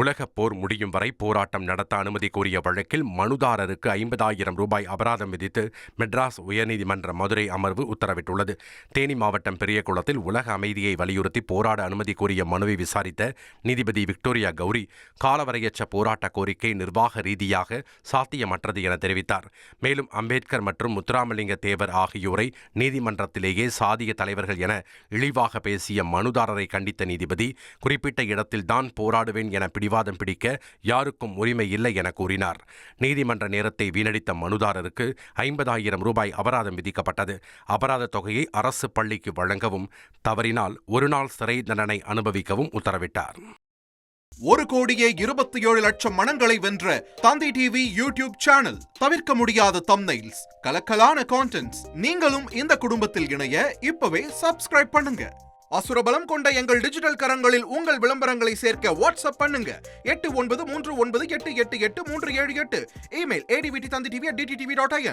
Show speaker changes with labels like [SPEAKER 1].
[SPEAKER 1] உலகப் போர் முடியும் வரை போராட்டம் நடத்த அனுமதி கோரிய வழக்கில் மனுதாரருக்கு 50,000 ரூபாய் அபராதம் விதித்து மெட்ராஸ் உயர்நீதிமன்ற மதுரை அமர்வு உத்தரவிட்டுள்ளது. தேனி மாவட்டம் பெரியகுளத்தில் உலக அமைதியை வலியுறுத்தி போராட அனுமதி கோரிய மனுவை விசாரித்த நீதிபதி விக்டோரியா கௌரி, காலவரையற்ற போராட்ட கோரிக்கை நிர்வாக ரீதியாக சாத்தியமற்றது என தெரிவித்தார். மேலும் அம்பேத்கர் மற்றும் முத்துராமலிங்க தேவர் ஆகியோரை நீதிமன்றத்திலேயே சாதிய தலைவர்கள் என இழிவாக பேசிய மனுதாரரை கண்டித்த நீதிபதி, குறிப்பிட்ட இடத்தில்தான் போராடுவேன் என பிடிவாதம் பிடிக்க யாருக்கும் உரிமை இல்லை என கூறினார். நீதிமன்ற நேரத்தை வீணடித்த மனுதாரருக்கு 50,000 ரூபாய் அபராதம் விதிக்கப்பட்டது. அபராத தொகையை அரசு பள்ளிக்கு வழங்கவும், தவறினால் 1 நாள் சிறை தண்டனை அனுபவிக்கவும் உத்தரவிட்டார்.
[SPEAKER 2] 1,27,00,000 மனங்களை வென்ற தந்தி டிவி யூடியூப் சேனல். தவிர்க்க முடியாத தம்ப்நெயில்ஸ், கலக்கலான கான்டென்ட்ஸ். நீங்களும் இந்த குடும்பத்தில் இணைய இப்பவே சப்ஸ்கிரைப் பண்ணுங்க. அசுரபலம் கொண்ட எங்கள் டிஜிட்டல் கரங்களில் உங்கள் விளம்பரங்களை சேர்க்க வாட்ஸ்அப் பண்ணுங்க. 8939888838. Email advtthanditv@dttv.in.